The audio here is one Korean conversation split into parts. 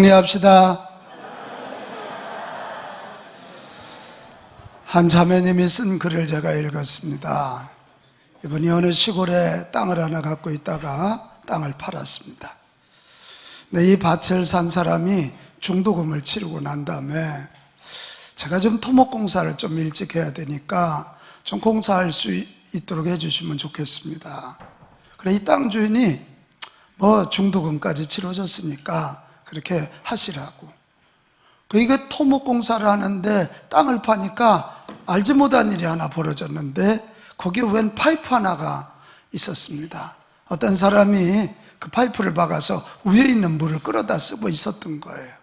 정리합시다. 한 자매님이 쓴 글을 제가 읽었습니다. 이분이 어느 시골에 땅을 하나 갖고 있다가 땅을 팔았습니다. 근데 이 밭을 산 사람이 중도금을 치르고 난 다음에 제가 좀 토목공사를 좀 일찍 해야 되니까 좀 공사할 수 있도록 해주시면 좋겠습니다. 그래 이 땅 주인이 중도금까지 치러졌으니까 그렇게 하시라고. 이게 토목공사를 하는데 땅을 파니까 알지 못한 일이 하나 벌어졌는데 거기에 웬 파이프 하나가 있었습니다. 어떤 사람이 그 파이프를 박아서 위에 있는 물을 끌어다 쓰고 있었던 거예요.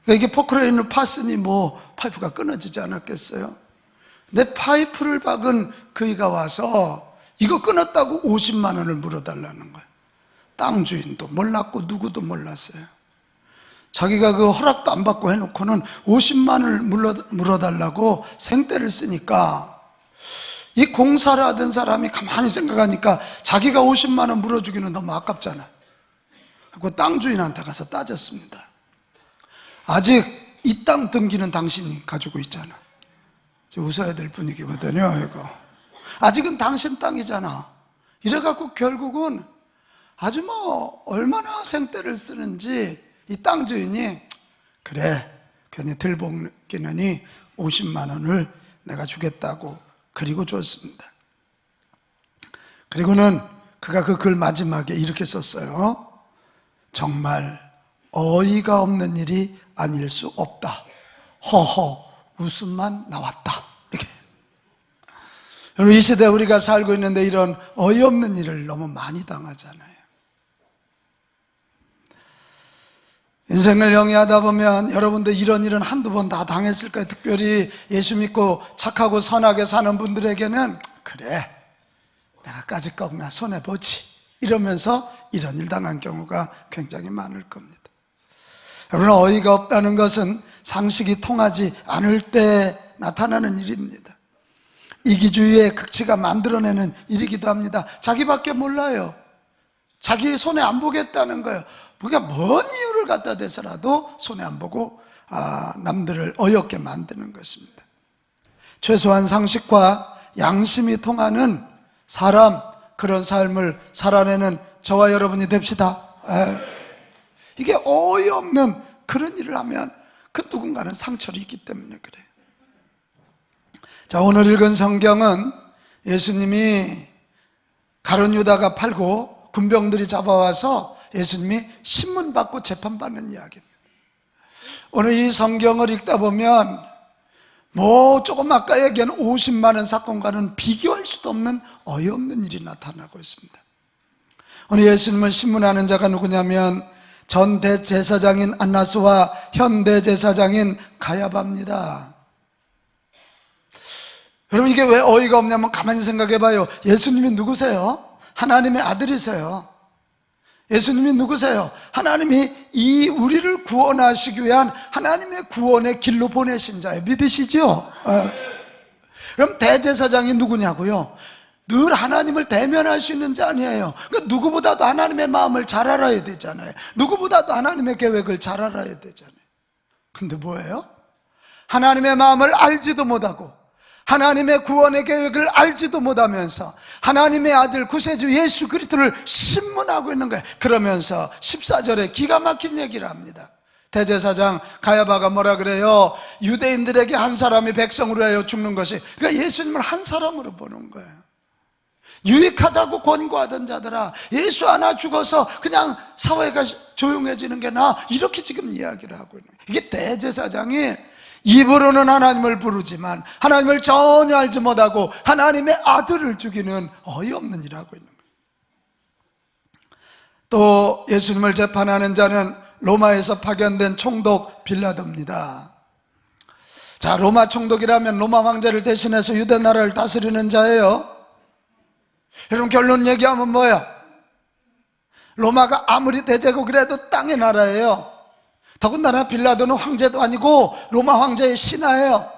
이게 포크레인을 팠으니 파이프가 끊어지지 않았겠어요? 근데 파이프를 박은 그이가 와서 이거 끊었다고 50만 원을 물어달라는 거예요. 땅 주인도 몰랐고 누구도 몰랐어요. 자기가 그 허락도 안 받고 해놓고는 50만 원을 물어달라고 생떼를 쓰니까 이 공사를 하던 사람이 가만히 생각하니까 자기가 50만 원 물어주기는 너무 아깝잖아. 그리고 땅 주인한테 가서 따졌습니다. 아직 이 땅 등기는 당신이 가지고 있잖아. 웃어야 될 분위기거든요, 이거. 아직은 당신 땅이잖아. 이래갖고 결국은 아주 얼마나 생떼를 쓰는지 이 땅 주인이 그래, 괜히 들볶이느니 50만 원을 내가 주겠다고 그리고 줬습니다. 그리고는 그가 그 글 마지막에 이렇게 썼어요. 정말 어이가 없는 일이 아닐 수 없다. 허허 웃음만 나왔다. 이렇게. 여러분 이 시대에 우리가 살고 있는데 이런 어이없는 일을 너무 많이 당하잖아요. 인생을 영위하다 보면 여러분들 이런 일은 한두 번 다 당했을 거예요. 특별히 예수 믿고 착하고 선하게 사는 분들에게는 그래 내가 까짓 거나 손해보지 이러면서 이런 일 당한 경우가 굉장히 많을 겁니다. 여러분 어이가 없다는 것은 상식이 통하지 않을 때 나타나는 일입니다. 이기주의의 극치가 만들어내는 일이기도 합니다. 자기밖에 몰라요. 자기 손해 안 보겠다는 거예요. 우리가 뭔 이유를 갖다 대서라도 손해 안 보고 남들을 어이없게 만드는 것입니다. 최소한 상식과 양심이 통하는 사람, 그런 삶을 살아내는 저와 여러분이 됩시다. 이게 어이없는 그런 일을 하면 그 누군가는 상처를 입기 때문에 그래요. 자, 오늘 읽은 성경은 예수님이 가룟 유다가 팔고 군병들이 잡아와서 예수님이 신문받고 재판받는 이야기입니다. 오늘 이 성경을 읽다 보면 조금 아까 얘기한 50만 원 사건과는 비교할 수도 없는 어이없는 일이 나타나고 있습니다. 오늘 예수님을 신문하는 자가 누구냐면 전 대제사장인 안나스와 현 대제사장인 가야바입니다. 여러분 이게 왜 어이가 없냐면 가만히 생각해 봐요. 예수님이 누구세요? 하나님의 아들이세요. 예수님이 누구세요? 하나님이 이 우리를 구원하시기 위한 하나님의 구원의 길로 보내신 자예요. 믿으시죠? 그럼 대제사장이 누구냐고요? 늘 하나님을 대면할 수 있는 자 아니에요. 그러니까 누구보다도 하나님의 마음을 잘 알아야 되잖아요. 누구보다도 하나님의 계획을 잘 알아야 되잖아요. 근데 뭐예요? 하나님의 마음을 알지도 못하고 하나님의 구원의 계획을 알지도 못하면서 하나님의 아들 구세주 예수 그리스도를 신문하고 있는 거예요. 그러면서 14절에 기가 막힌 얘기를 합니다. 대제사장 가야바가 뭐라 그래요? 유대인들에게 한 사람이 백성으로 하여 죽는 것이, 그러니까 예수님을 한 사람으로 보는 거예요. 유익하다고 권고하던 자들아, 예수 하나 죽어서 그냥 사회가 조용해지는 게 나아, 이렇게 지금 이야기를 하고 있는 거예요. 이게 대제사장이 입으로는 하나님을 부르지만 하나님을 전혀 알지 못하고 하나님의 아들을 죽이는 어이없는 일을 하고 있는 거예요. 또 예수님을 재판하는 자는 로마에서 파견된 총독 빌라도입니다. 자, 로마 총독이라면 로마 황제를 대신해서 유대 나라를 다스리는 자예요. 여러분 결론 얘기하면 뭐예요? 로마가 아무리 대제국이라도 땅의 나라예요. 더군다나 빌라도는 황제도 아니고 로마 황제의 신하예요.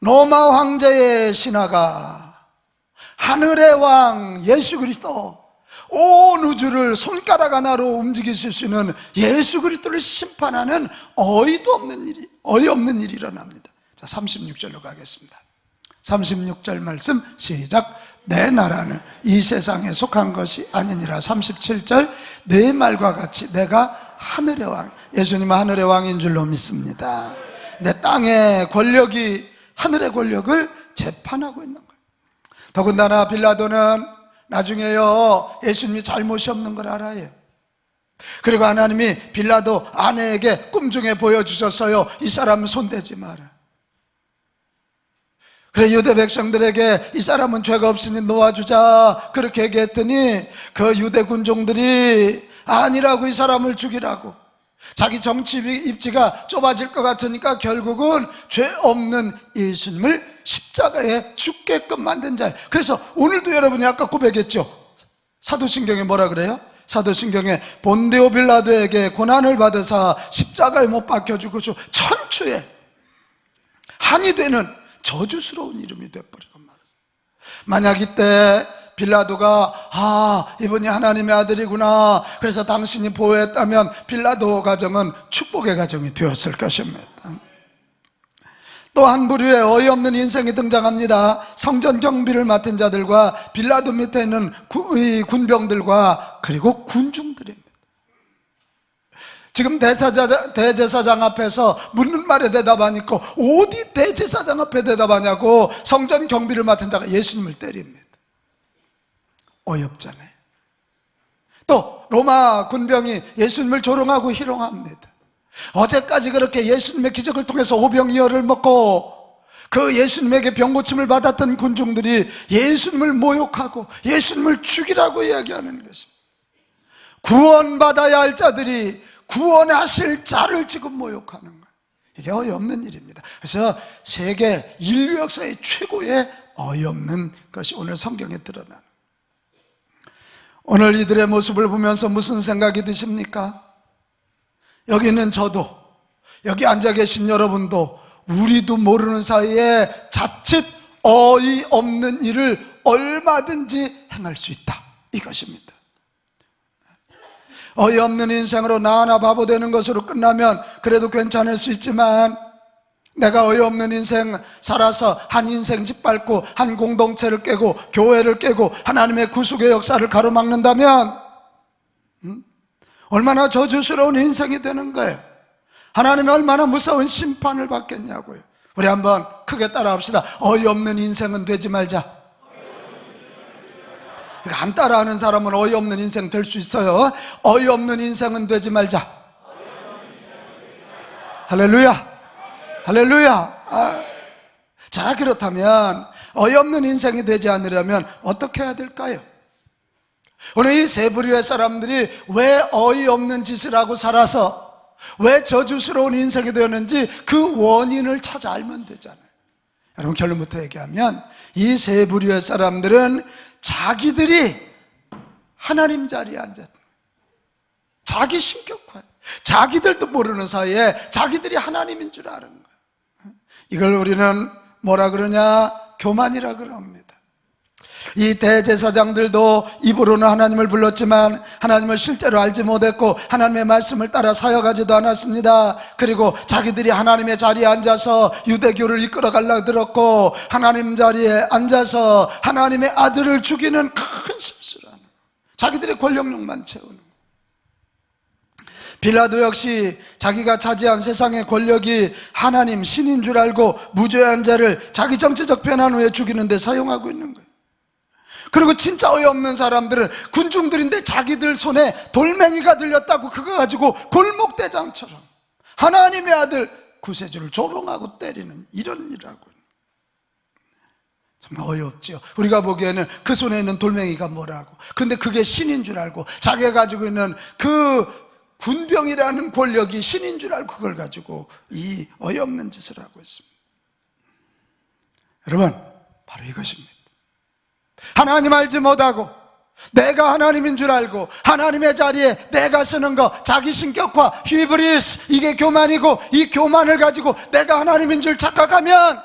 로마 황제의 신하가 하늘의 왕 예수 그리스도, 온 우주를 손가락 하나로 움직이실 수 있는 예수 그리스도를 심판하는 어이없는 일이 일어납니다. 자, 36절로 가겠습니다. 36절 말씀 시작. 내 나라는 이 세상에 속한 것이 아니니라. 37절 내 말과 같이 내가 하늘의 왕, 예수님은 하늘의 왕인 줄로 믿습니다. 내 땅의 권력이 하늘의 권력을 재판하고 있는 거예요. 더군다나 빌라도는 나중에요 예수님이 잘못이 없는 걸 알아요. 그리고 하나님이 빌라도 아내에게 꿈 중에 보여주셨어요. 이 사람은 손대지 마라. 그래 유대 백성들에게 이 사람은 죄가 없으니 놓아주자 그렇게 얘기했더니 그 유대 군종들이 아니라고 이 사람을 죽이라고. 자기 정치 입지가 좁아질 것 같으니까 결국은 죄 없는 예수님을 십자가에 죽게끔 만든 자예요. 그래서 오늘도 여러분이 아까 고백했죠. 사도신경에 뭐라 그래요? 사도신경에 본디오 빌라도에게 고난을 받으사 십자가에 못 박혀 죽으시고 천추에 한이 되는 저주스러운 이름이 되어버리고 말았어요. 만약 이때 빌라도가 이분이 하나님의 아들이구나 그래서 당신이 보호했다면 빌라도 가정은 축복의 가정이 되었을 것입니다. 또 한 부류의 어이없는 인생이 등장합니다. 성전 경비를 맡은 자들과 빌라도 밑에 있는 군병들과 그리고 군중들입니다. 지금 대제사장 앞에서 묻는 말에 대답하니까 어디 대제사장 앞에 대답하냐고 성전 경비를 맡은 자가 예수님을 때립니다. 어이없잖아요. 또 로마 군병이 예수님을 조롱하고 희롱합니다. 어제까지 그렇게 예수님의 기적을 통해서 오병이어를 먹고 그 예수님에게 병고침을 받았던 군중들이 예수님을 모욕하고 예수님을 죽이라고 이야기하는 것입니다. 구원받아야 할 자들이 구원하실 자를 지금 모욕하는 거예요. 이게 어이없는 일입니다. 그래서 세계 인류 역사의 최고의 어이없는 것이 오늘 성경에 드러나는 거예요. 오늘 이들의 모습을 보면서 무슨 생각이 드십니까? 여기 있는 저도, 여기 앉아 계신 여러분도 우리도 모르는 사이에 자칫 어이없는 일을 얼마든지 행할 수 있다 이것입니다. 어이없는 인생으로 나 하나 바보 되는 것으로 끝나면 그래도 괜찮을 수 있지만 내가 어이없는 인생 살아서 한 인생 짓밟고 한 공동체를 깨고 교회를 깨고 하나님의 구속의 역사를 가로막는다면 얼마나 저주스러운 인생이 되는 거예요. 하나님이 얼마나 무서운 심판을 받겠냐고요. 우리 한번 크게 따라합시다. 어이없는 인생은 되지 말자. 안 따라하는 사람은 어이없는 인생 될 수 있어요. 어이없는 인생은 되지 말자. 할렐루야, 할렐루야. 자, 그렇다면 어이없는 인생이 되지 않으려면 어떻게 해야 될까요? 오늘 이 세 부류의 사람들이 왜 어이없는 짓을 하고 살아서 왜 저주스러운 인생이 되었는지 그 원인을 찾아 알면 되잖아요. 여러분, 결론부터 얘기하면 이 세 부류의 사람들은 자기들이 하나님 자리에 앉았다. 자기 신격화, 자기들도 모르는 사이에 자기들이 하나님인 줄 아는 거예요. 이걸 우리는 뭐라 그러냐? 교만이라 그럽니다. 이 대제사장들도 입으로는 하나님을 불렀지만 하나님을 실제로 알지 못했고 하나님의 말씀을 따라 사역하지도 않았습니다. 그리고 자기들이 하나님의 자리에 앉아서 유대교를 이끌어가려고 들었고 하나님 자리에 앉아서 하나님의 아들을 죽이는 큰 실수를 하는 거예요. 자기들의 권력욕만 채우는 거예요. 빌라도 역시 자기가 차지한 세상의 권력이 하나님 신인 줄 알고 무죄한 자를 자기 정치적 편한 후에 죽이는 데 사용하고 있는 거예요. 그리고 진짜 어이없는 사람들은 군중들인데 자기들 손에 돌멩이가 들렸다고 그거 가지고 골목대장처럼 하나님의 아들 구세주를 조롱하고 때리는 이런 일하고 정말 어이없죠. 우리가 보기에는 그 손에 있는 돌멩이가 뭐라고, 근데 그게 신인 줄 알고 자기가 가지고 있는 그 군병이라는 권력이 신인 줄 알고 그걸 가지고 이 어이없는 짓을 하고 있습니다. 여러분, 바로 이것입니다. 하나님 알지 못하고 내가 하나님인 줄 알고 하나님의 자리에 내가 쓰는 거, 자기 신격화, 히브리스, 이게 교만이고 이 교만을 가지고 내가 하나님인 줄 착각하면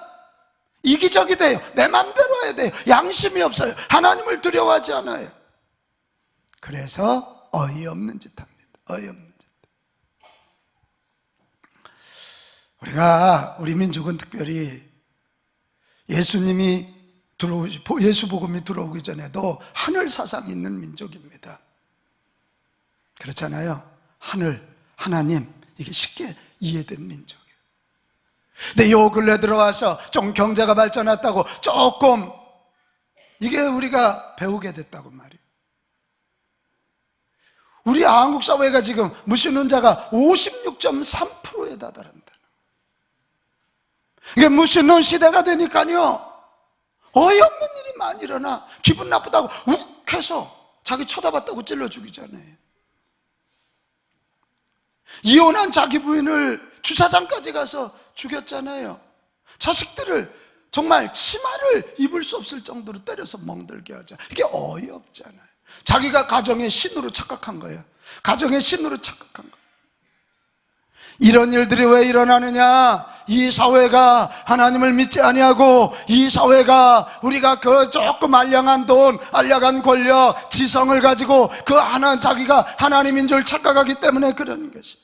이기적이 돼요. 내 맘대로 해야 돼요. 양심이 없어요. 하나님을 두려워하지 않아요. 그래서 어이없는 짓 합니다. 어이없는 짓. 우리 민족은 특별히 예수님이 예수 복음이 들어오기 전에도 하늘 사상이 있는 민족입니다. 그렇잖아요. 하늘, 하나님, 이게 쉽게 이해된 민족이에요. 근데 요 근래 들어와서 좀 경제가 발전했다고 조금 이게 우리가 배우게 됐다고 말이에요. 우리 한국 사회가 지금 무신론자가 56.3%에 다다른다는 거예요. 이게 무신론 시대가 되니까요, 어이없는 일이 많이 일어나. 기분 나쁘다고 욱해서 자기 쳐다봤다고 찔러 죽이잖아요. 이혼한 자기 부인을 주차장까지 가서 죽였잖아요. 자식들을 정말 치마를 입을 수 없을 정도로 때려서 멍들게 하잖아요. 이게 어이없잖아요. 자기가 가정의 신으로 착각한 거예요. 가정의 신으로 착각한 거예요. 이런 일들이 왜 일어나느냐? 이 사회가 하나님을 믿지 아니하고, 이 사회가 우리가 그 조금 알량한 돈, 알량한 권력, 지성을 가지고 그 자기가 하나님인 줄 착각하기 때문에 그런 것이.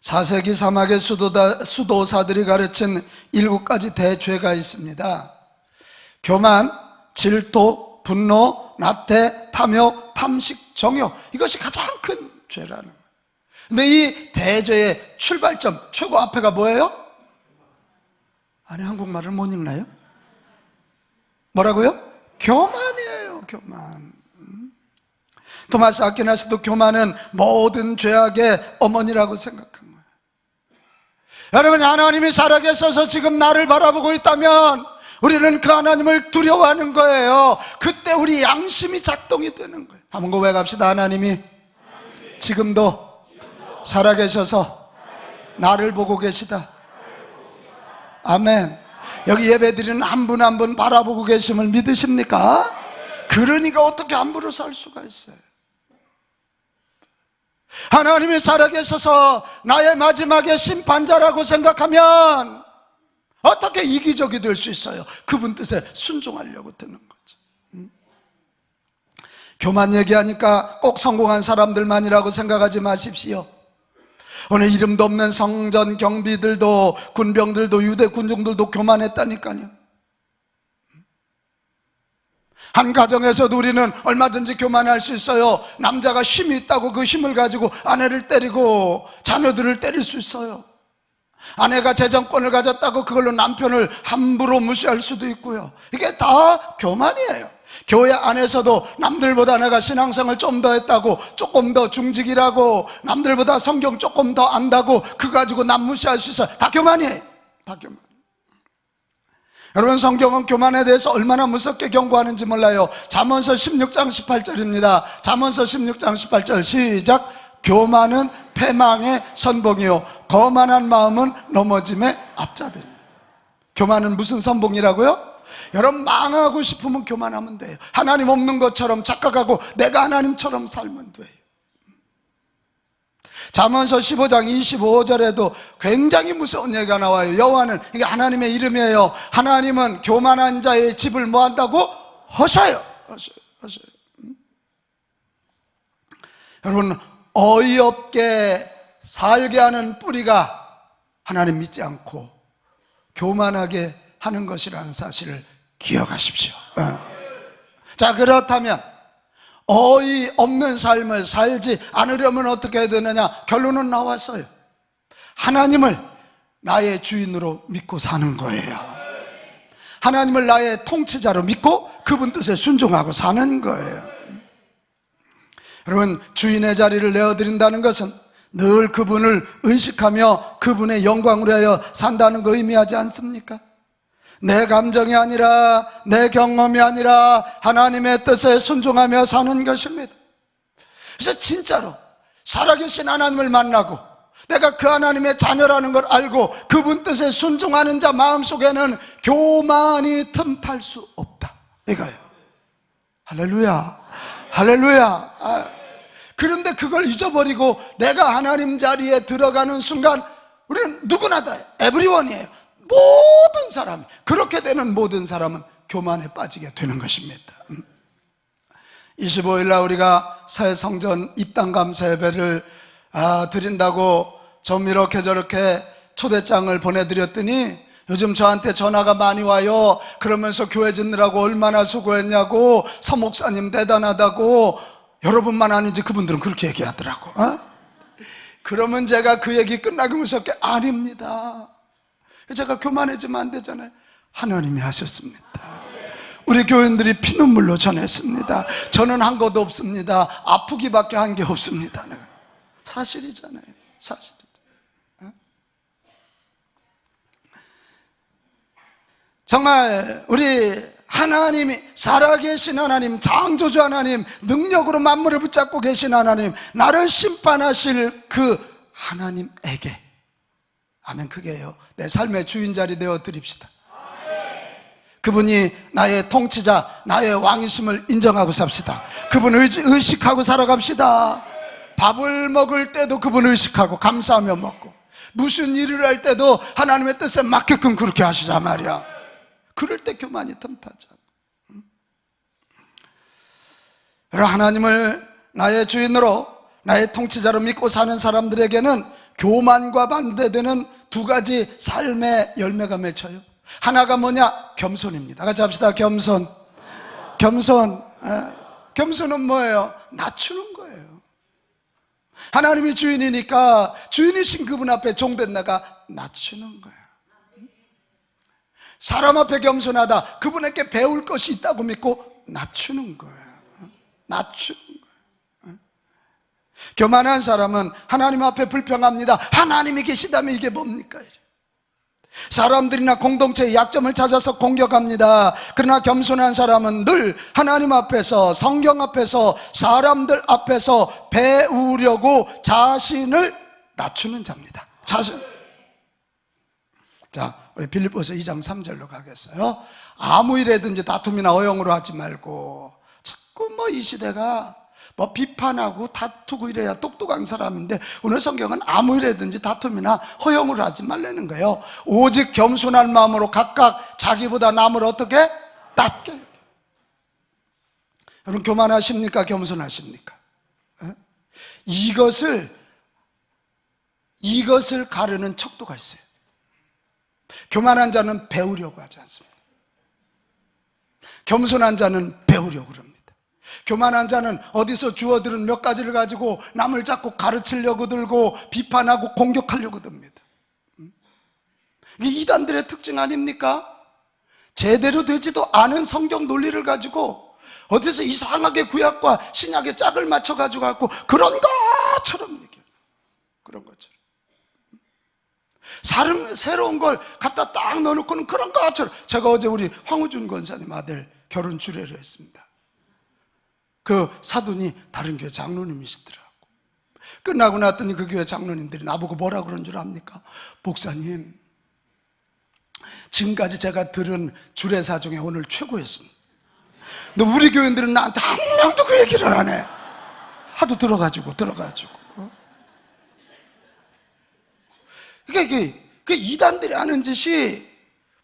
4세기 사막의 수도사들이 가르친 7가지 대죄가 있습니다. 교만, 질투, 분노, 나태, 탐욕, 탐식, 정욕. 이것이 가장 큰 죄라는 거예요. 근데 이 대죄의 출발점, 최고 앞에가 뭐예요? 아니, 한국말을 못 읽나요? 뭐라고요? 교만이에요. 교만. 토마스 아퀴나스도 교만은 모든 죄악의 어머니라고 생각한 거예요. 여러분, 하나님이 살아계셔서 지금 나를 바라보고 있다면 우리는 그 하나님을 두려워하는 거예요. 그때 우리 양심이 작동이 되는 거예요. 한번 고백합시다. 하나님이 지금도 살아계셔서 나를 보고 계시다. 아멘. 여기 예배드리는 한 분 한 분 바라보고 계심을 믿으십니까? 그러니까 어떻게 함부로 살 수가 있어요? 하나님이 살아계셔서 나의 마지막의 심판자라고 생각하면 어떻게 이기적이 될 수 있어요? 그분 뜻에 순종하려고 드는 거죠. 교만 얘기하니까 꼭 성공한 사람들만이라고 생각하지 마십시오. 오늘 이름도 없는 성전 경비들도, 군병들도, 유대 군중들도 교만했다니까요. 한 가정에서도 우리는 얼마든지 교만할 수 있어요. 남자가 힘이 있다고 그 힘을 가지고 아내를 때리고 자녀들을 때릴 수 있어요. 아내가 재정권을 가졌다고 그걸로 남편을 함부로 무시할 수도 있고요. 이게 다 교만이에요. 교회 안에서도 남들보다 내가 신앙생활 좀 더 했다고, 조금 더 중직이라고, 남들보다 성경 조금 더 안다고 그거 가지고 남 무시할 수 있어요. 다 교만이에요. 다 교만. 여러분, 성경은 교만에 대해서 얼마나 무섭게 경고하는지 몰라요. 잠언서 16장 18절입니다 잠언서 16장 18절 시작. 교만은 패망의 선봉이요 거만한 마음은 넘어짐의 앞잡이니. 교만은 무슨 선봉이라고요? 여러분, 망하고 싶으면 교만하면 돼요. 하나님 없는 것처럼 착각하고 내가 하나님처럼 살면 돼요. 잠언서 15장 25절에도 굉장히 무서운 얘기가 나와요. 여호와는, 이게 하나님의 이름이에요. 하나님은 교만한 자의 집을 뭐 한다고? 허셔요. 허셔요. 여러분, 어이없게 살게 하는 뿌리가 하나님 믿지 않고 교만하게 하는 것이라는 사실을 기억하십시오. 자, 그렇다면 어이없는 삶을 살지 않으려면 어떻게 해야 되느냐? 결론은 나왔어요. 하나님을 나의 주인으로 믿고 사는 거예요. 하나님을 나의 통치자로 믿고 그분 뜻에 순종하고 사는 거예요. 여러분, 주인의 자리를 내어드린다는 것은 늘 그분을 의식하며 그분의 영광을 위하여 산다는 거 의미하지 않습니까? 내 감정이 아니라, 내 경험이 아니라 하나님의 뜻에 순종하며 사는 것입니다. 그래서 진짜로 살아계신 하나님을 만나고 내가 그 하나님의 자녀라는 걸 알고 그분 뜻에 순종하는 자 마음속에는 교만이 틈탈 수 없다, 이거예요. 할렐루야. 할렐루야. 그런데 그걸 잊어버리고 내가 하나님 자리에 들어가는 순간 우리는 누구나 다 에브리원이에요. 모든 사람, 그렇게 되는 모든 사람은 교만에 빠지게 되는 것입니다. 25일 날 우리가 새 성전 입당 감사 예배를 드린다고 좀 이렇게 저렇게 초대장을 보내드렸더니 요즘 저한테 전화가 많이 와요. 그러면서 교회 짓느라고 얼마나 수고했냐고, 서 목사님 대단하다고. 여러분만 아니지 그분들은 그렇게 얘기하더라고. 그러면 제가 그 얘기 끝나고 무섭게 아닙니다. 제가 교만해지면 안 되잖아요. 하나님이 하셨습니다. 우리 교인들이 피눈물로 전했습니다. 저는 한 것도 없습니다. 아프기밖에 한 게 없습니다. 사실이잖아요. 사실이죠. 정말 우리 하나님이 살아계신 하나님, 창조주 하나님, 능력으로 만물을 붙잡고 계신 하나님, 나를 심판하실 그 하나님에게, 아멘, 크게 해요, 내 삶의 주인자리 되어 드립시다. 그분이 나의 통치자, 나의 왕이심을 인정하고 삽시다. 그분을 의식하고 살아갑시다. 밥을 먹을 때도 그분을 의식하고 감사하며 먹고, 무슨 일을 할 때도 하나님의 뜻에 맞게끔 그렇게 하시자 말이야. 그럴 때 교만이 틈타죠. 하나님을 나의 주인으로, 나의 통치자로 믿고 사는 사람들에게는 교만과 반대되는 두 가지 삶의 열매가 맺혀요. 하나가 뭐냐? 겸손입니다. 같이 합시다. 겸손. 겸손. 겸손은 뭐예요? 낮추는 거예요. 하나님이 주인이니까 주인이신 그분 앞에 종된 나가 낮추는 거예요. 사람 앞에 겸손하다, 그분에게 배울 것이 있다고 믿고 낮추는 거예요. 낮추는 거예요. 교만한 사람은 하나님 앞에 불평합니다. 하나님이 계시다면 이게 뭡니까? 사람들이나 공동체의 약점을 찾아서 공격합니다. 그러나 겸손한 사람은 늘 하나님 앞에서, 성경 앞에서, 사람들 앞에서 배우려고 자신을 낮추는 자입니다. 자, 우리 빌립보서 2장 3절로 가겠어요. 아무 일에든지 다툼이나 어용으로 하지 말고, 자꾸 이 시대가 비판하고 다투고 이래야 똑똑한 사람인데, 오늘 성경은 아무 일에든지 다툼이나 허용으로 하지 말라는 거예요. 오직 겸손한 마음으로 각각 자기보다 남을 어떻게? 낮게. 여러분, 교만하십니까? 겸손하십니까? 이것을 가르는 척도가 있어요. 교만한 자는 배우려고 하지 않습니다. 겸손한 자는 배우려고 합니다. 교만한 자는 어디서 주워들은 몇 가지를 가지고 남을 자꾸 가르치려고 들고 비판하고 공격하려고 듭니다. 이게 이단들의 특징 아닙니까? 제대로 되지도 않은 성경 논리를 가지고 어디서 이상하게 구약과 신약의 짝을 맞춰가지고 갖고 그런 것처럼 얘기해요. 그런 것처럼. 새로운 걸 갖다 딱 넣어놓고는 그런 것처럼. 제가 어제 우리 황우준 권사님 아들 결혼 주례를 했습니다. 그 사돈이 다른 교회 장로님이시더라고. 끝나고 났더니 그 교회 장로님들이 나보고 뭐라 그런 줄 압니까? 목사님, 지금까지 제가 들은 주례사 중에 오늘 최고였습니다. 근데 우리 교인들은 나한테 한 명도 그 얘기를 안 해. 하도 들어가지고 그 이단들이 하는 짓이,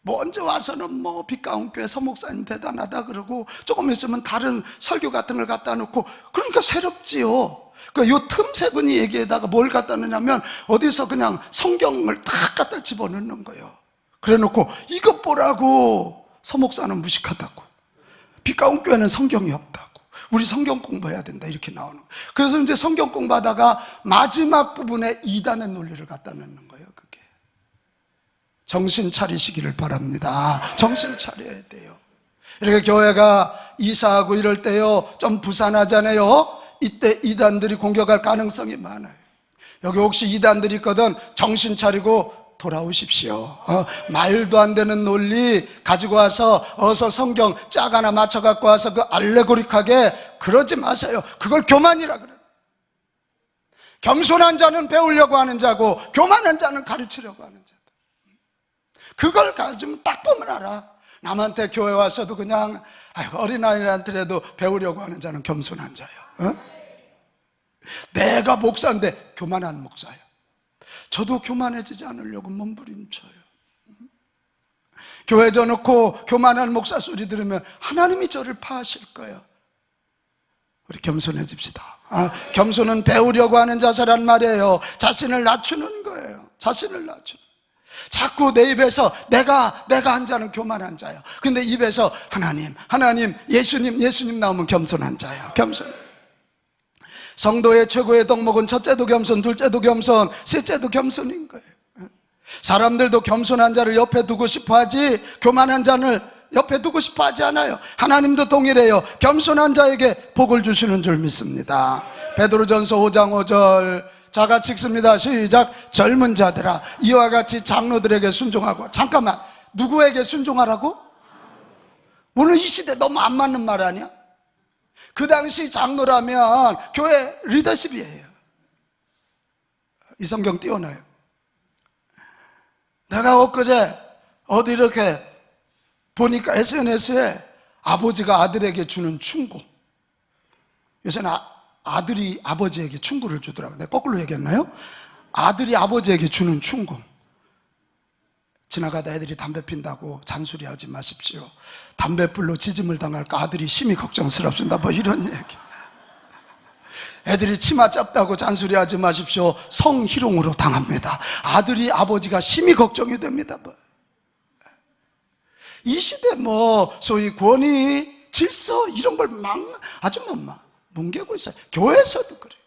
먼저 와서는 빛가운 교회 서목사님 대단하다 그러고 조금 있으면 다른 설교 같은 걸 갖다 놓고, 그러니까 새롭지요. 그러니까 요 틈새근이 얘기에다가 뭘 갖다 놓냐면 어디서 그냥 성경을 탁 갖다 집어넣는 거예요. 그래 놓고 이것 보라고, 서목사는 무식하다고, 빛가운 교회는 성경이 없다고, 우리 성경 공부해야 된다, 이렇게 나오는 거예요. 그래서 이제 성경 공부하다가 마지막 부분에 이단의 논리를 갖다 놓는 거예요. 그게 정신 차리시기를 바랍니다. 정신 차려야 돼요. 이렇게 교회가 이사하고 이럴 때요, 좀 부산하잖아요. 이때 이단들이 공격할 가능성이 많아요. 여기 혹시 이단들이 있거든, 정신 차리고 돌아오십시오. 말도 안 되는 논리 가지고 와서 어서 성경 짝 하나 맞춰 갖고 와서 그 알레고릭하게 그러지 마세요. 그걸 교만이라 그래요. 겸손한 자는 배우려고 하는 자고, 교만한 자는 가르치려고 하는 자다. 그걸 가지면 딱 보면 알아. 남한테 교회 와서도 그냥 어린아이한테라도 배우려고 하는 자는 겸손한 자예요. 내가 목사인데 교만한 목사예요. 저도 교만해지지 않으려고 몸부림쳐요. 교회 져놓고 교만한 목사 소리 들으면 하나님이 저를 파하실 거예요. 우리 겸손해집시다. 겸손은 배우려고 하는 자세란 말이에요. 자신을 낮추는 거예요. 자신을 낮추는. 자꾸 내 입에서 내가 한 자는 교만한 자예요. 근데 입에서 하나님, 예수님 나오면 겸손한 자예요. 겸손. 성도의 최고의 덕목은 첫째도 겸손, 둘째도 겸손, 셋째도 겸손인 거예요. 사람들도 겸손한 자를 옆에 두고 싶어 하지 교만한 자를 옆에 두고 싶어 하지 않아요. 하나님도 동일해요. 겸손한 자에게 복을 주시는 줄 믿습니다. 베드로전서 5장 5절 자 같이 읽습니다. 시작. 젊은 자들아 이와 같이 장로들에게 순종하고. 잠깐만, 누구에게 순종하라고? 오늘 이 시대 너무 안 맞는 말 아니야? 그 당시 장로라면 교회 리더십이에요. 이 성경 띄워놔요. 내가 엊그제 어디 이렇게 보니까 SNS에 아버지가 아들에게 주는 충고. 요새는 아들이 아버지에게 충고를 주더라고요. 내가 거꾸로 얘기했나요? 아들이 아버지에게 주는 충고. 지나가다 애들이 담배 핀다고 잔소리하지 마십시오. 담배불로 지짐을 당할까 아들이 심히 걱정스럽습니다. 뭐 이런 얘기. 애들이 치마 짧다고 잔소리하지 마십시오. 성희롱으로 당합니다. 아들이 아버지가 심히 걱정이 됩니다. 뭐. 이 시대 소위 권위, 질서 이런 걸 아주 뭉개고 있어요. 교회에서도 그래요.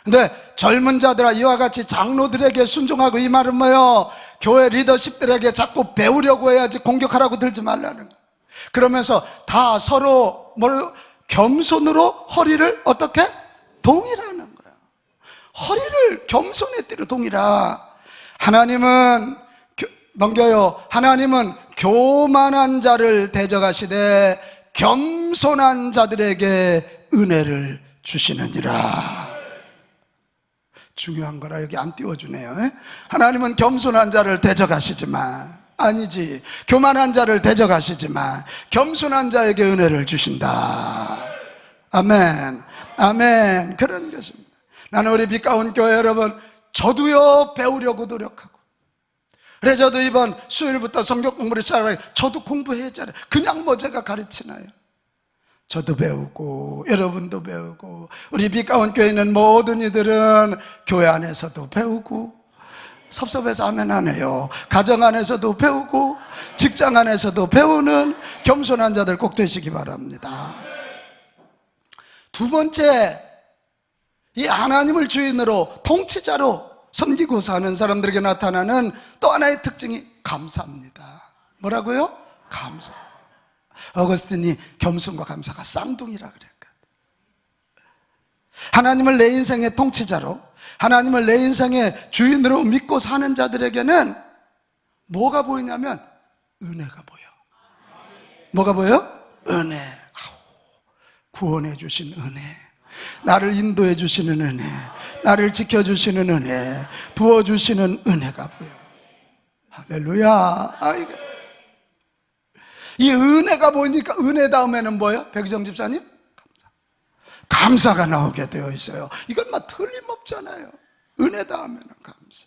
근데 젊은 자들아 이와 같이 장로들에게 순종하고, 이 말은 뭐예요? 교회 리더십들에게 자꾸 배우려고 해야지 공격하라고 들지 말라는 거예요. 그러면서 다 서로 겸손으로 허리를 어떻게? 동일하는 거예요. 허리를 겸손의 띠로 동일하. 하나님은 하나님은 교만한 자를 대적하시되 겸손한 자들에게 은혜를 주시느니라. 중요한 거라 여기 안 띄워주네요. 하나님은 겸손한 자를 대적하시지만, 아니지, 교만한 자를 대적하시지만 겸손한 자에게 은혜를 주신다. 아멘, 아멘. 그런 것입니다. 나는 우리 빛가운 교회 여러분, 저도요 배우려고 노력하고, 그래 저도 이번 수요일부터 성경 공부를 시작하니까 저도 공부했잖아요. 그냥 제가 가르치나요? 저도 배우고 여러분도 배우고, 우리 빛가운 교회에 있는 모든 이들은 교회 안에서도 배우고, 섭섭해서 하면 안 해요. 가정 안에서도 배우고 직장 안에서도 배우는 겸손한 자들 꼭 되시기 바랍니다. 두 번째, 이 하나님을 주인으로 통치자로 섬기고 사는 사람들에게 나타나는 또 하나의 특징이 감사입니다. 뭐라고요? 감사. 어거스틴이 겸손과 감사가 쌍둥이라 그랬거든. 하나님을 내 인생의 통치자로, 하나님을 내 인생의 주인으로 믿고 사는 자들에게는 뭐가 보이냐면 은혜가 보여. 뭐가 보여? 은혜. 구원해 주신 은혜, 나를 인도해 주시는 은혜, 나를 지켜주시는 은혜, 부어주시는 은혜가 보여. 할렐루야. 이 은혜가 보이니까 은혜 다음에는 뭐예요? 백희정 집사님? 감사가 나오게 되어 있어요. 이건 틀림없잖아요. 은혜 다음에는 감사.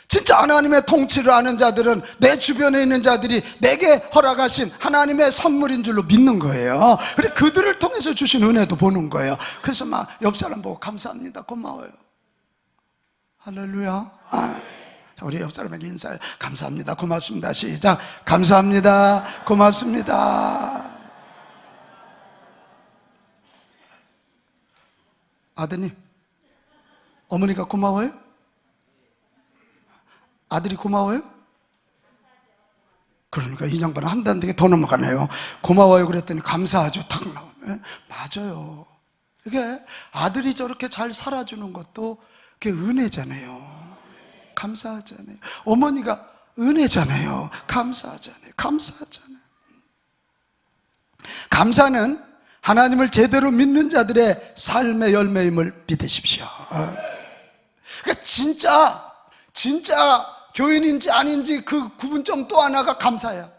진짜 하나님의 통치를 아는 자들은 내 주변에 있는 자들이 내게 허락하신 하나님의 선물인 줄로 믿는 거예요. 그래 그들을 통해서 주신 은혜도 보는 거예요. 그래서 옆 사람 보고 감사합니다, 고마워요. 할렐루야. 우리 옆 사람에게 인사해요. 감사합니다, 고맙습니다. 시작. 감사합니다, 고맙습니다. 아드님, 어머니가 고마워요? 아들이 고마워요? 그러니까 이 양반은 한 단 되게 더 넘어가네요. 고마워요 그랬더니 감사하죠 탁 나오네. 맞아요. 이게 아들이 저렇게 잘 살아주는 것도 그게 은혜잖아요. 감사하잖아요. 어머니가 은혜잖아요. 감사하잖아요. 감사하잖아요. 감사는 하나님을 제대로 믿는 자들의 삶의 열매임을 믿으십시오. 그러니까 진짜 교인인지 아닌지 그 구분점 또 하나가 감사야.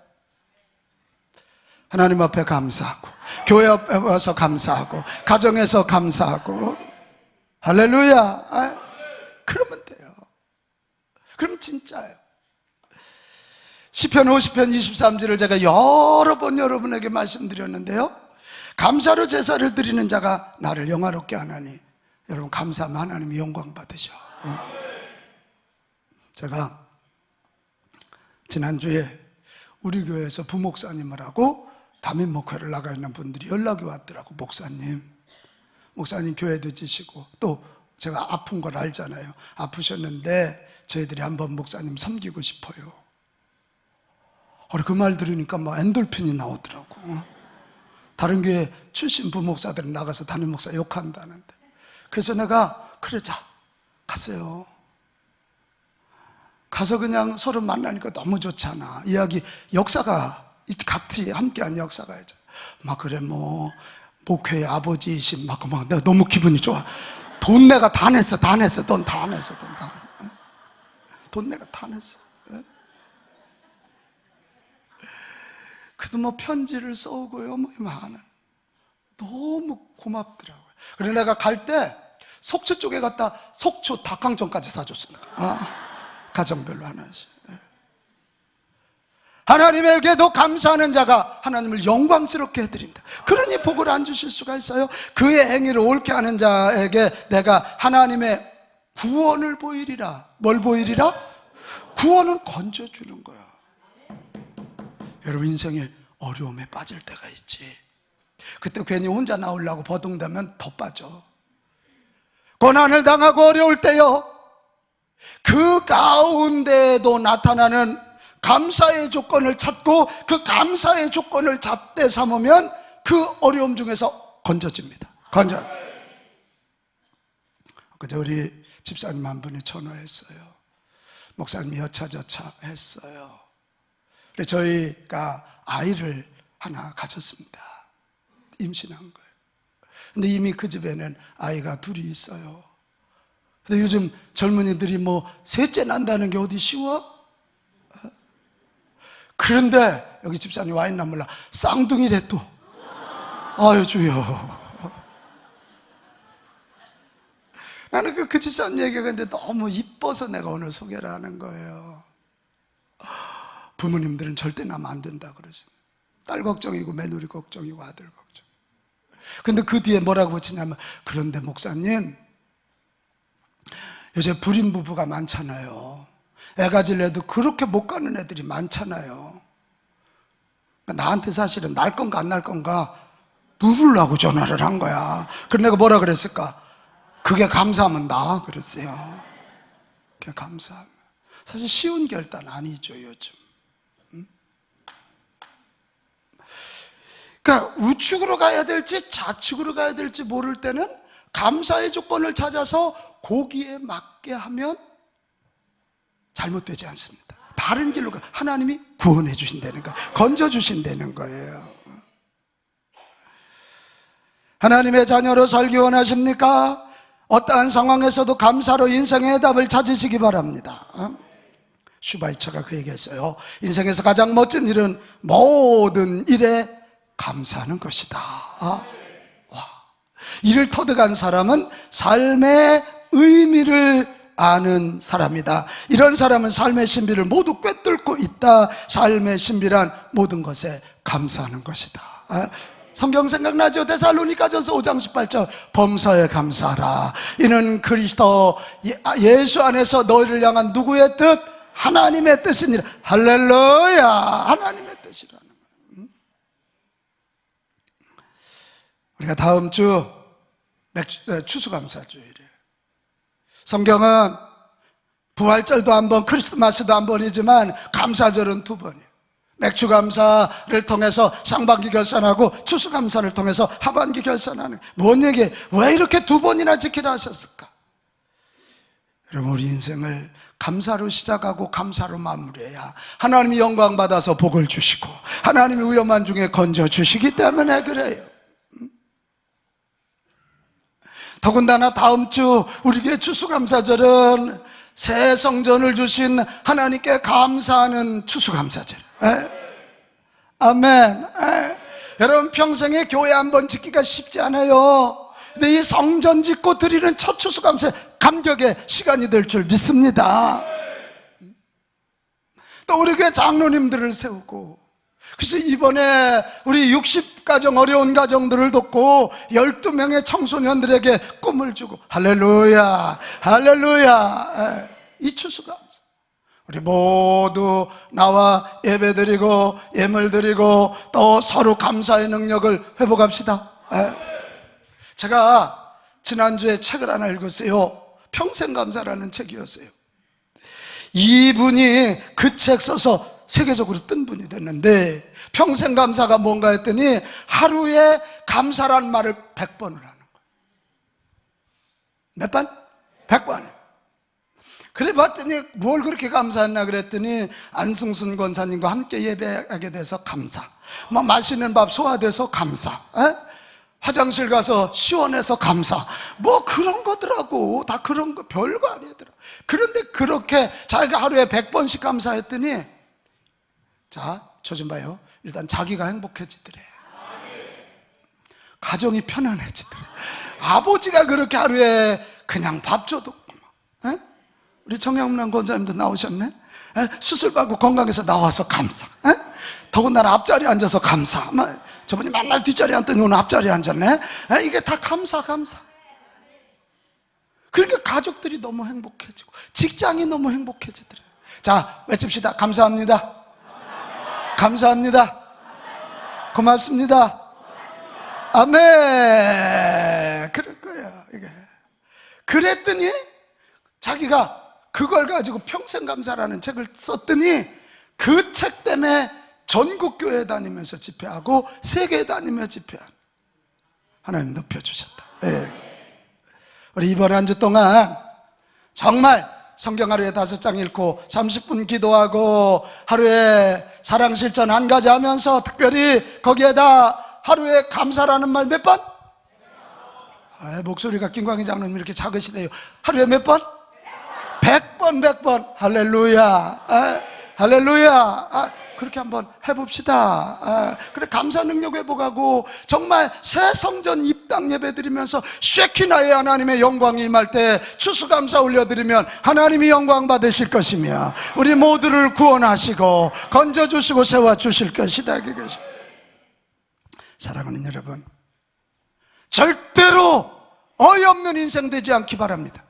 하나님 앞에 감사하고, 교회 앞에 와서 감사하고, 가정에서 감사하고. 할렐루야. 그러면 돼요. 그럼 진짜예요. 시편 50편 23절을 제가 여러 번 여러분에게 말씀드렸는데요, 감사로 제사를 드리는 자가 나를 영화롭게 하나니, 여러분 감사하면 하나님이 영광 받으셔. 제가 지난주에 우리 교회에서 부목사님을 하고 담임 목회를 나가 있는 분들이 연락이 왔더라고. 목사님 교회도 지시고 또 제가 아픈 걸 알잖아요. 아프셨는데 저희들이 한번 목사님 섬기고 싶어요. 그 말 들으니까 막 엔돌핀이 나오더라고. 다른 교회 출신 부목사들은 나가서 담임 목사 욕한다는데, 그래서 내가 그래, 자 갔어요. 가서 그냥 서로 만나니까 너무 좋잖아. 이야기, 역사가 같이 함께한 역사가 있잖아. 막 그래, 뭐 목회의 아버지이신 막 내가 너무 기분이 좋아. 돈 내가 다 냈어. 돈 다 냈어. 돈 내가 다 냈어. 그래도 뭐 편지를 써오고요, 뭐 많은, 너무 고맙더라고요. 그래 내가 갈 때 속초 쪽에 갔다 속초 닭강정까지 사줬습니다. 가정별로 하나씩. 하나님에게도 감사하는 자가 하나님을 영광스럽게 해드린다. 그러니 복을 안 주실 수가 있어요. 그의 행위를 옳게 하는 자에게 내가 하나님의 구원을 보이리라. 뭘 보이리라? 구원은 건져주는 거야. 여러분, 인생에 어려움에 빠질 때가 있지. 그때 괜히 혼자 나오려고 버둥대면 더 빠져. 고난을 당하고 어려울 때요, 그 가운데에도 나타나는 감사의 조건을 찾고 그 감사의 조건을 잣대 삼으면 그 어려움 중에서 건져집니다. 그저 우리 집사님 한 분이 전화했어요. 목사님이 여차저차 했어요. 그래서 저희가 아이를 하나 가졌습니다. 임신한 거예요. 근데 이미 그 집에는 아이가 둘이 있어요. 근데 요즘 젊은이들이 뭐 셋째 난다는 게 어디 쉬워? 그런데 여기 집사님 와 있나 몰라, 쌍둥이래 또. 아유 주여. 나는 그 집사님 얘기가 근데 너무 이뻐서 내가 오늘 소개를 하는 거예요. 부모님들은 절대 나면 안 된다 그러시네. 딸 걱정이고 며느리 걱정이고 아들 걱정. 근데 그 뒤에 뭐라고 붙이냐면, 그런데 목사님, 요새 불임 부부가 많잖아요. 애 가질래도 그렇게 못 가는 애들이 많잖아요. 나한테 사실은 날 건가 안 날 건가 물으려고 전화를 한 거야. 그래서 내가 뭐라 그랬을까? 그게 감사하면 나 그랬어요. 그게 감사하면. 사실 쉬운 결단 아니죠 요즘. 그러니까 우측으로 가야 될지 좌측으로 가야 될지 모를 때는 감사의 조건을 찾아서 거기에 맞게 하면 잘못되지 않습니다. 바른 길로 가. 하나님이 구원해 주신다는 거, 건져 주신다는 거예요. 하나님의 자녀로 살기 원하십니까? 어떠한 상황에서도 감사로 인생의 해답을 찾으시기 바랍니다. 슈바이처가 그 얘기했어요. 인생에서 가장 멋진 일은 모든 일에 감사하는 것이다. 이를 터득한 사람은 삶의 의미를 아는 사람이다. 이런 사람은 삶의 신비를 모두 꿰뚫고 있다. 삶의 신비란 모든 것에 감사하는 것이다. 성경 생각나죠? 데살로니가전서 5장 18절, 범사에 감사하라. 이는 그리스도 예수 안에서 너희를 향한 누구의 뜻? 하나님의 뜻이니라. 할렐루야. 하나님의 뜻이라는 거예요. 우리가 다음 주 추수감사주일이에요. 성경은 부활절도 한 번, 크리스마스도 한 번이지만 감사절은 두 번이에요. 맥주감사를 통해서 상반기 결산하고 추수감사를 통해서 하반기 결산하는. 뭔 얘기예요? 왜 이렇게 두 번이나 지키라 하셨을까? 여러분, 우리 인생을 감사로 시작하고 감사로 마무리해야 하나님이 영광 받아서 복을 주시고 하나님이 위험한 중에 건져 주시기 때문에 그래요. 더군다나 다음 주 우리 교회 추수감사절은 새 성전을 주신 하나님께 감사하는 추수감사절. 아멘. 여러분, 평생에 교회 한 번 짓기가 쉽지 않아요. 근데 이 성전 짓고 드리는 첫 추수감사, 감격의 시간이 될 줄 믿습니다. 또 우리 교회 장로님들을 세우고, 그래서 이번에 우리 60가정 어려운 가정들을 돕고 12명의 청소년들에게 꿈을 주고, 할렐루야, 할렐루야. 이 추수감사, 우리 모두 나와 예배드리고 예물드리고 또 서로 감사의 능력을 회복합시다. 제가 지난주에 책을 하나 읽었어요. 평생감사라는 책이었어요. 이분이 그 책 써서 세계적으로 뜬 분이 됐는데, 평생감사가 뭔가 했더니 하루에 감사란 말을 100번을 하는 거예요. 몇 번? 100번이요. 그래 봤더니 뭘 그렇게 감사했나 그랬더니, 안승순 권사님과 함께 예배하게 돼서 감사, 뭐 맛있는 밥 소화돼서 감사, 화장실 가서 시원해서 감사, 뭐 그런 거더라고. 다 그런 거, 별거 아니더라. 그런데 그렇게 자기가 하루에 100번씩 감사했더니, 자, 저 좀 봐요. 일단 자기가 행복해지더래. 가정이 편안해지더래. 아버지가 그렇게 하루에 그냥 밥 줘도, 우리 정영란 권사님도 나오셨네. 수술받고 건강해서 나와서 감사. 더군다나 앞자리에 앉아서 감사. 저분이 맨날 뒷자리에 앉더니 오늘 앞자리에 앉았네. 이게 다 감사. 그러니까 가족들이 너무 행복해지고 직장이 너무 행복해지더래요. 자, 외칩시다. 감사합니다. 감사합니다. 고맙습니다. 아멘. 그럴 거예요, 이게. 그랬더니 자기가 그걸 가지고 평생감사라는 책을 썼더니, 그 책 때문에 전국 교회 다니면서 집회하고 세계 다니며 집회한, 하나님 높여주셨다. 우리 이번 한 주 동안 정말 성경 하루에 5장 읽고 30분 기도하고 하루에 사랑 실천 한 가지 하면서, 특별히 거기에다 하루에 감사라는 말 몇 번? 목소리가 김광희 장로님 이렇게 작으시대요. 하루에 몇 번? 100번. 할렐루야, 할렐루야. 그렇게 한번 해봅시다. 그래, 감사 능력 회복하고 정말 새 성전 입당 예배 드리면서 쉐키나의 하나님의 영광이 임할 때 추수감사 올려드리면 하나님이 영광 받으실 것이며 우리 모두를 구원하시고 건져주시고 세워주실 것이다. 그것이. 사랑하는 여러분, 절대로 어이없는 인생 되지 않기 바랍니다.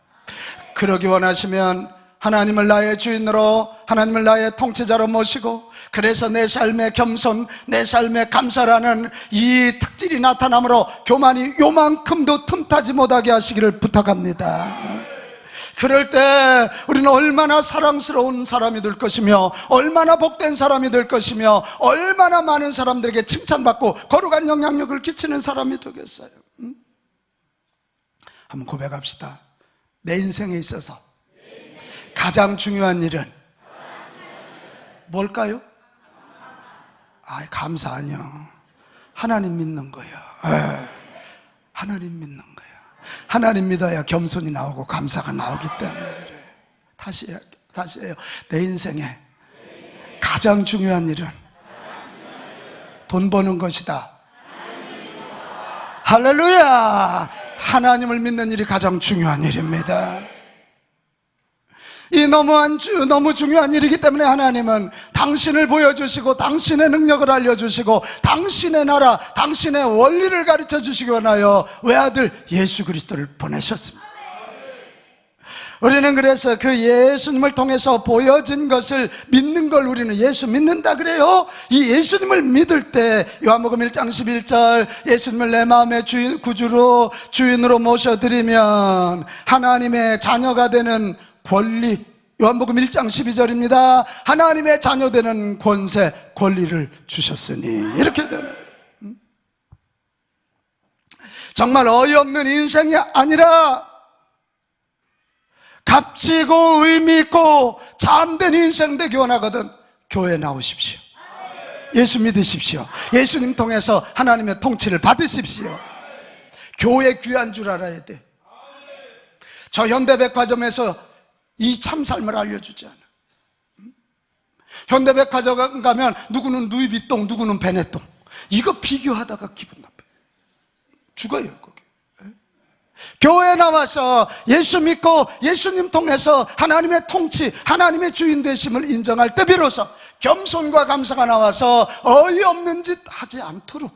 그러기 원하시면 하나님을 나의 주인으로, 하나님을 나의 통치자로 모시고, 그래서 내 삶의 겸손, 내 삶의 감사라는 이 특질이 나타나므로 교만이 요만큼도 틈타지 못하게 하시기를 부탁합니다. 그럴 때 우리는 얼마나 사랑스러운 사람이 될 것이며, 얼마나 복된 사람이 될 것이며, 얼마나 많은 사람들에게 칭찬받고 거룩한 영향력을 끼치는 사람이 되겠어요. 한번 고백합시다. 내 인생에 있어서 가장 중요한 일은 뭘까요? 감사 아니요. 하나님 믿는 거예요. 하나님 믿는 거예요. 하나님 믿어야 겸손이 나오고 감사가 나오기 때문에 그래요. 다시 해요. 내 인생에 가장 중요한 일은 돈 버는 것이다. 할렐루야! 하나님을 믿는 일이 가장 중요한 일입니다. 이 너무 중요한 일이기 때문에 하나님은 당신을 보여주시고 당신의 능력을 알려주시고 당신의 나라, 당신의 원리를 가르쳐 주시기 원하여 외아들 예수 그리스도를 보내셨습니다. 우리는 그래서 그 예수님을 통해서 보여진 것을 믿는 걸 우리는 예수 믿는다 그래요. 이 예수님을 믿을 때 요한복음 1장 11절 예수님을 내 마음의 구주로 주인으로 모셔드리면 하나님의 자녀가 되는 권리, 요한복음 1장 12절입니다. 하나님의 자녀 되는 권세, 권리를 주셨으니 이렇게 되는, 정말 어이없는 인생이 아니라 값지고 의미있고 참된 인생 되기 원하거든 교회에 나오십시오. 예수 믿으십시오. 예수님 통해서 하나님의 통치를 받으십시오. 교회 귀한 줄 알아야 돼. 저 현대백화점에서 이 참삶을 알려주지 않아. 현대백화점 가면 누구는 누이비똥, 누구는 베네똥, 이거 비교하다가 기분 나빠요. 죽어요 거기. 교회에 나와서 예수 믿고 예수님 통해서 하나님의 통치, 하나님의 주인 되심을 인정할 때 비로소 겸손과 감사가 나와서 어이없는 짓 하지 않도록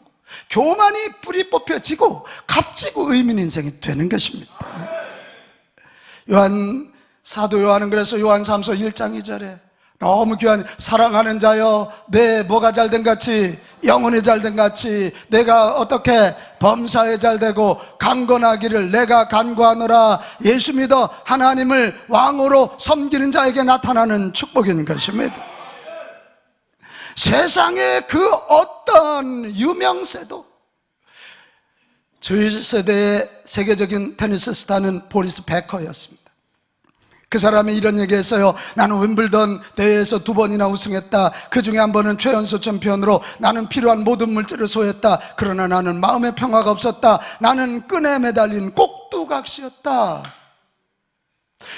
교만이 뿌리 뽑혀지고 값지고 의미 있는 인생이 되는 것입니다. 사도 요한은 그래서 요한 3서 1장 2절에 너무 귀한 사랑하는 자여, 내 뭐가 잘된 같이, 영혼이 잘된 같이 내가 어떻게 범사에 잘되고 강건하기를 내가 간구하노라. 예수 믿어 하나님을 왕으로 섬기는 자에게 나타나는 축복인 것입니다. 세상의 그 어떤 유명세도, 저희 세대의 세계적인 테니스 스타는 보리스 베커였습니다. 그 사람이 이런 얘기했어요. 나는 윈블던 대회에서 2번이나 우승했다. 그 중에 한 번은 최연소 챔피언으로 나는 필요한 모든 물질을 소유했다. 그러나 나는 마음의 평화가 없었다. 나는 끈에 매달린 꼭두각시였다.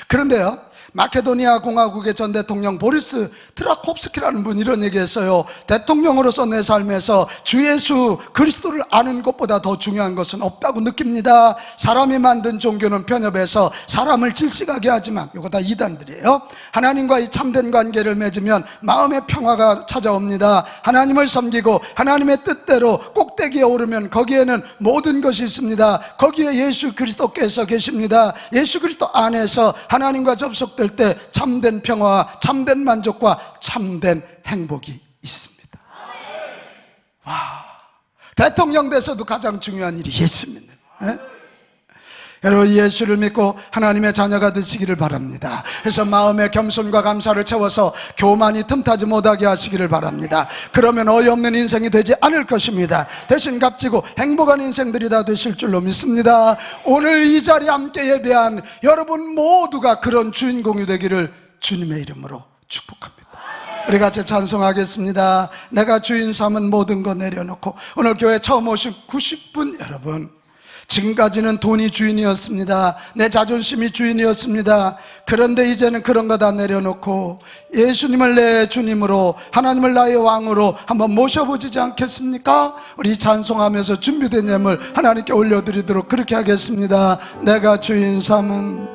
그런데요, 마케도니아 공화국의 전 대통령 보리스 트라콥스키라는 분이 이런 얘기했어요. 대통령으로서 내 삶에서 주 예수 그리스도를 아는 것보다 더 중요한 것은 없다고 느낍니다. 사람이 만든 종교는 편협해서 사람을 질식하게 하지만, 이거 다 이단들이에요. 하나님과의 참된 관계를 맺으면 마음의 평화가 찾아옵니다. 하나님을 섬기고 하나님의 뜻대로 꼭대기에 오르면 거기에는 모든 것이 있습니다. 거기에 예수 그리스도께서 계십니다. 예수 그리스도 안에서 하나님과 접속될 때 참된 평화와 참된 만족과 참된 행복이 있습니다. 와, 대통령 돼서도 가장 중요한 일이 예수 믿는 거예요. 여러분, 예수를 믿고 하나님의 자녀가 되시기를 바랍니다. 그래서 마음의 겸손과 감사를 채워서 교만이 틈타지 못하게 하시기를 바랍니다. 그러면 어이없는 인생이 되지 않을 것입니다. 대신 값지고 행복한 인생들이 다 되실 줄로 믿습니다. 오늘 이 자리에 함께 예배한 여러분 모두가 그런 주인공이 되기를 주님의 이름으로 축복합니다. 우리 같이 찬송하겠습니다. 내가 주인 삼은 모든 거 내려놓고. 오늘 교회 처음 오신 90분 여러분, 지금까지는 돈이 주인이었습니다. 내 자존심이 주인이었습니다. 그런데 이제는 그런 거 다 내려놓고 예수님을 내 주님으로, 하나님을 나의 왕으로 한번 모셔보지 않겠습니까? 우리 찬송하면서 준비된 예물 하나님께 올려드리도록 그렇게 하겠습니다. 내가 주인 삼은